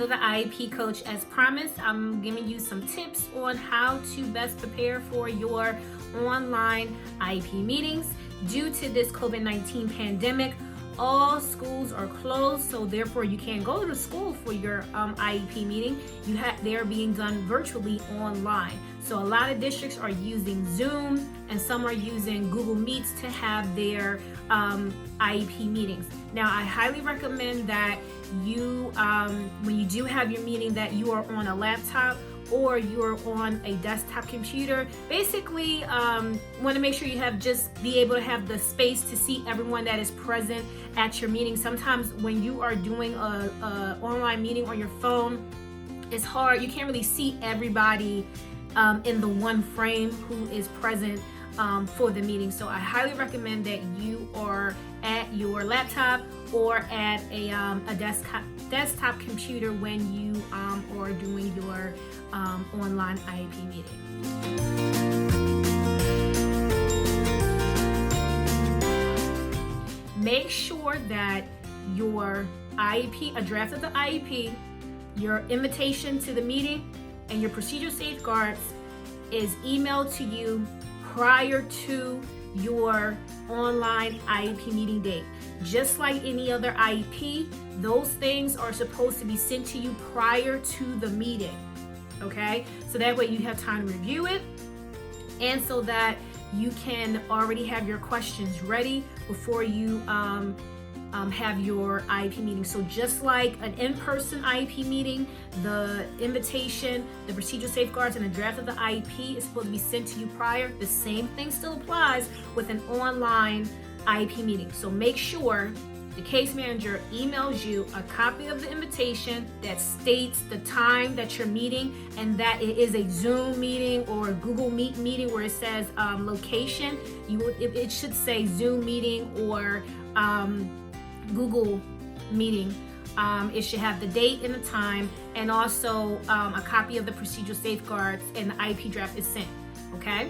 the IEP coach. As promised, I'm giving you some tips on how to best prepare for your online IEP meetings. Due to this COVID-19 pandemic, all schools are closed, so therefore you can't go to school for your IEP meeting. They're being done virtually online. So a lot of districts are using Zoom and some are using Google Meets to have their IEP meetings. Now, I highly recommend that you, when you do have your meeting, that you are on a laptop or you're on a desktop computer. Basically, want to make sure you be able to have the space to see everyone that is present at your meeting. Sometimes when you are doing a online meeting on your phone, it's hard. You can't really see everybody in the one frame who is present for the meeting. So I highly recommend that you are at your laptop or at a desktop computer when you are doing your online IEP meeting. Make sure that your IEP, a draft of the IEP, your invitation to the meeting, and your procedural safeguards is emailed to you prior to your online IEP meeting date. Just like any other IEP, those things are supposed to be sent to you prior to the meeting, okay? So that way you have time to review it, and so that you can already have your questions ready before you have your IEP meeting. So just like an in-person IEP meeting, the invitation, the procedural safeguards, and the draft of the IEP is supposed to be sent to you prior. The same thing still applies with an online IEP meeting. So make sure the case manager emails you a copy of the invitation that states the time that you're meeting and that it is a Zoom meeting or a Google Meet meeting where it says location. It should say Zoom meeting or Google meeting. It should have the date and the time, and also a copy of the procedural safeguards, and the IEP draft is sent, okay?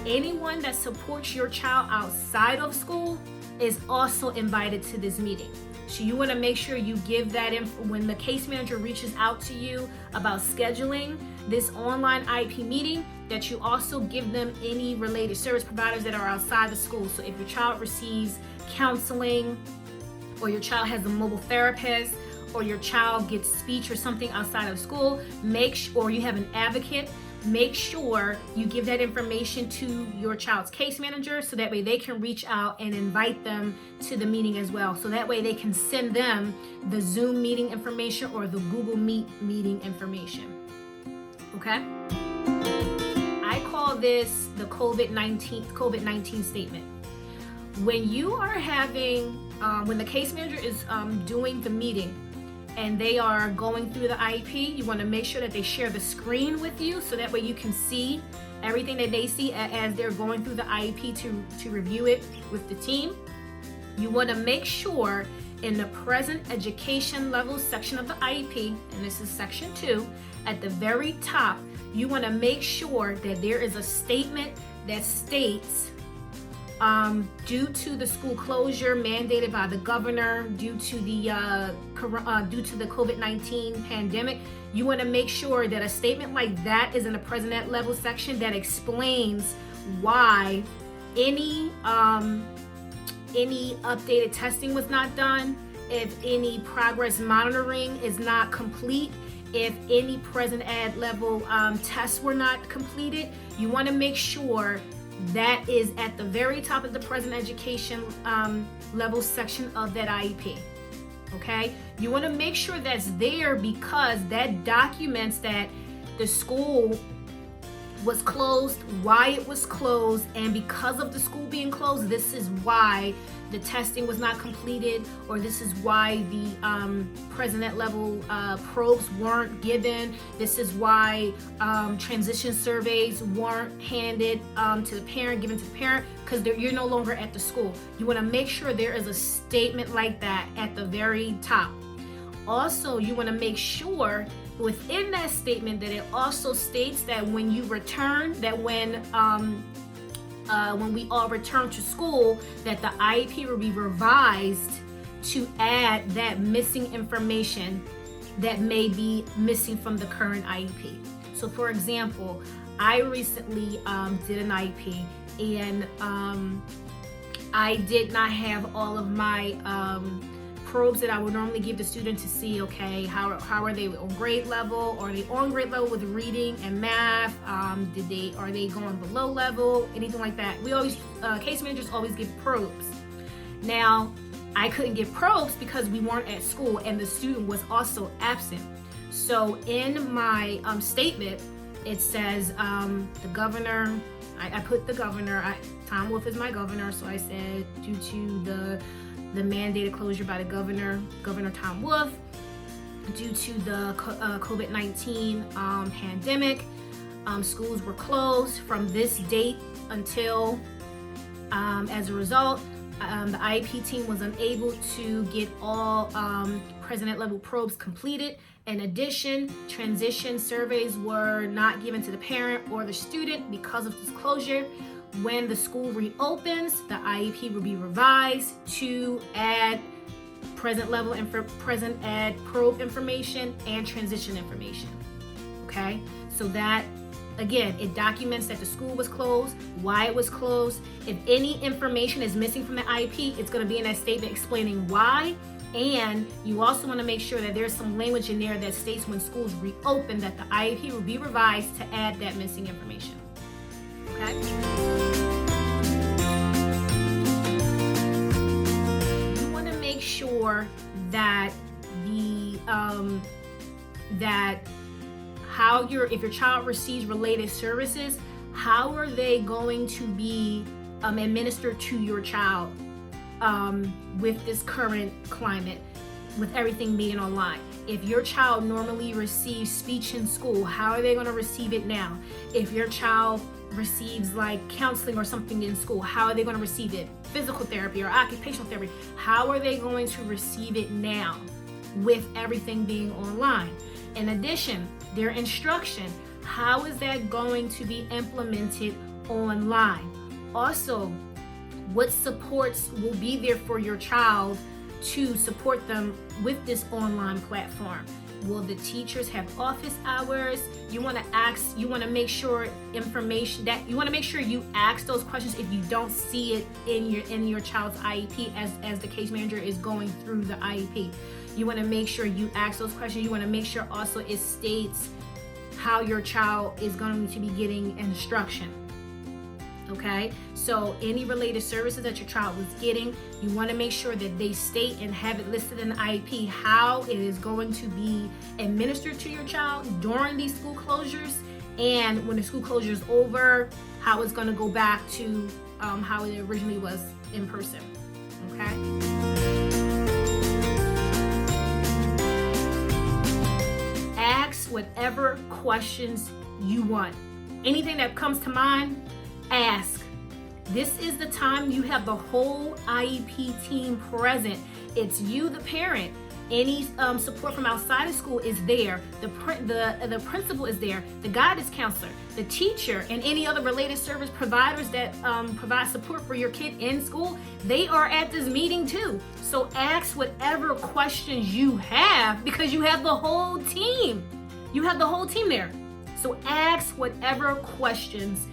Anyone that supports your child outside of school is also invited to this meeting. So you want to make sure you give that when the case manager reaches out to you about scheduling this online IEP meeting, that you also give them any related service providers that are outside the school. So if your child receives counseling, or your child has a mobile therapist, or your child gets speech or something outside of school, or you have an advocate, make sure you give that information to your child's case manager so that way they can reach out and invite them to the meeting as well. So that way they can send them the Zoom meeting information or the Google Meet meeting information. Okay? I call this the COVID-19 statement. When you are having, when the case manager is doing the meeting, and they are going through the IEP, you want to make sure that they share the screen with you so that way you can see everything that they see as they're going through the IEP to review it with the team. You want to make sure in the present education level section of the IEP, and this is section 2, at the very top, you want to make sure that there is a statement that states due to the school closure mandated by the governor due to the COVID-19 pandemic, you want to make sure that a statement like that is in the present ed level section that explains why any updated testing was not done, if any progress monitoring is not complete, if any present ed level tests were not completed. You want to make sure that is at the very top of the present education level section of that IEP. Okay? You want to make sure that's there because that documents that the school was closed, why it was closed, and because of the school being closed, this is why the testing was not completed, or this is why the president level probes weren't given. This is why transition surveys weren't handed to the parent, given to the parent, because you're no longer at the school. You want to make sure there is a statement like that at the very top. Also, you want to make sure within that statement that it also states that when you return, that when when we all return to school, that the IEP will be revised to add that missing information that may be missing from the current IEP. So for example, I recently did an IEP, and I did not have all of my probes that I would normally give the student to see, okay, how are they on grade level? Are they on grade level with reading and math? Are they going below level? Anything like that. We always, case managers always give probes. Now, I couldn't give probes because we weren't at school and the student was also absent. So in my statement, it says the governor, I put the governor, Tom Wolf is my governor, so I said due to the mandated closure by the Governor Tom Wolf, due to the COVID-19 pandemic, schools were closed from this date until, as a result, the IEP team was unable to get all president level probes completed. In addition, transition surveys were not given to the parent or the student because of this closure. When the school reopens, the IEP will be revised to add present level and present ed probe information and transition information. Okay, so that, again, it documents that the school was closed, why it was closed. If any information is missing from the IEP, it's going to be in that statement explaining why. And you also want to make sure that there's some language in there that states when schools reopen that the IEP will be revised to add that missing information. Okay? You want to make sure that if your child receives related services, how are they going to be administered to your child with this current climate, with everything being online. If your child normally receives speech in school, how are they going to receive it now? If your child receives like counseling or something in school, how are they going to receive it? Physical therapy or occupational therapy, how are they going to receive it now with everything being online? In addition, their instruction, how is that going to be implemented online? Also, what supports will be there for your child to support them with this online platform? Will the teachers have office hours? You want to make sure you ask those questions if you don't see it in your child's IEP as the case manager is going through the IEP. You want to make sure you ask those questions. You want to make sure also it states how your child is going to be getting instruction. Okay, so any related services that your child was getting, you want to make sure that they state and have it listed in the IEP how it is going to be administered to your child during these school closures, and when the school closure is over, how it's going to go back to how it originally was in person. Okay. Ask whatever questions you want. Anything that comes to mind, ask. This is the time you have the whole IEP team present. It's you, the parent. Any support from outside of school is there. The principal is there. The guidance counselor, the teacher, and any other related service providers that provide support for your kid in school, they are at this meeting too. So ask whatever questions you have because you have the whole team. You have the whole team there. So ask whatever questions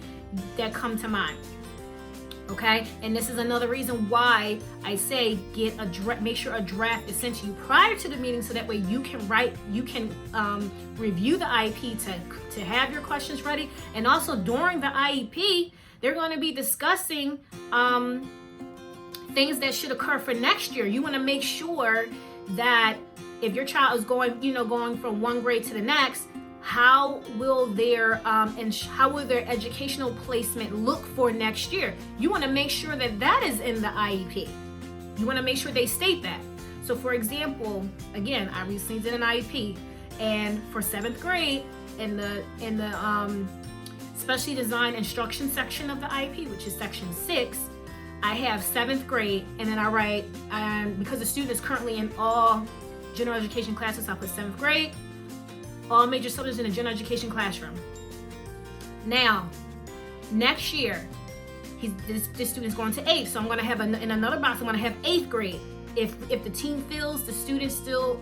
that come to mind. Okay, and this is another reason why I say make sure a draft is sent to you prior to the meeting, so that way you can review the IEP to have your questions ready. And also during the IEP, they're going to be discussing things that should occur for next year. You want to make sure that if your child is going from one grade to the next, how will their educational placement look for next year? You want to make sure that is in the IEP. You want to make sure they state that. So for example, again, I recently did an IEP, and for 7th grade in the specially designed instruction section of the IEP, which is section 6, I have 7th grade, and then I write, because the student is currently in all general education classes, I put 7th grade, all major subjects in the general education classroom. Now, next year, this student is going to 8th, so I'm going to have in another box, I'm going to have 8th grade. If the team feels the student still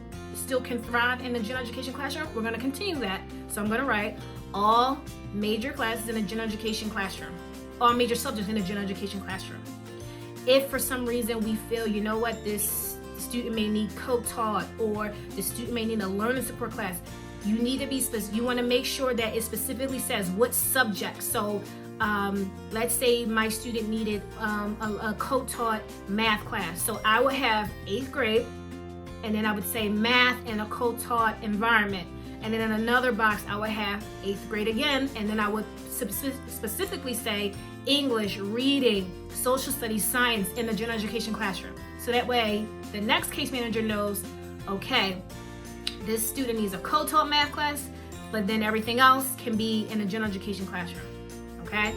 can thrive in the general education classroom, we're going to continue that. So I'm going to write all major classes in the general education classroom, all major subjects in the general education classroom. If for some reason we feel, you know what, this student may need co-taught, or the student may need a learning support class, you need to be specific. You want to make sure that it specifically says what subject. So let's say my student needed a co-taught math class. So I would have 8th grade, and then I would say math in a co-taught environment. And then in another box, I would have 8th grade again, and then I would specifically say English, reading, social studies, science in the general education classroom. So that way, the next case manager knows, okay, this student needs a co-taught math class, but then everything else can be in the general education classroom. Okay?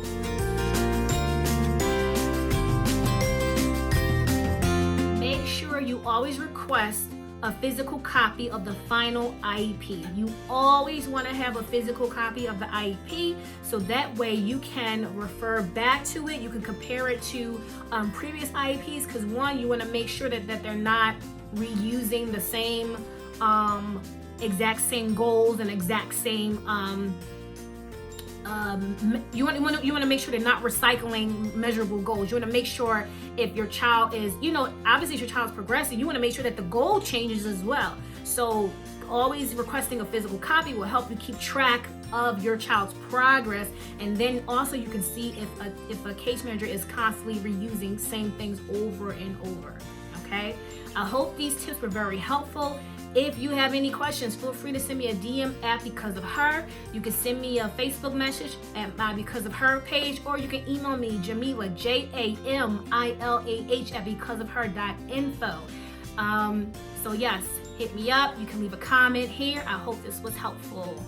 Make sure you always request a physical copy of the final IEP. You always want to have a physical copy of the IEP, so that way you can refer back to it. You can compare it to previous IEPs, because one, you want to make sure that they're not reusing the same exact same goals and exact same you want to make sure they're not recycling measurable goals. You want to make sure if your child is, obviously if your child's progressing, you want to make sure that the goal changes as well. So always requesting a physical copy will help you keep track of your child's progress, and then also you can see if a case manager is constantly reusing same things over and over. Okay, I hope these tips were very helpful. If you have any questions, feel free to send me a DM at Because of Her. You can send me a Facebook message at my Because of Her page, or you can email me, Jamilah, JAMILAH at becauseofher.info. So yes, hit me up. You can leave a comment here. I hope this was helpful.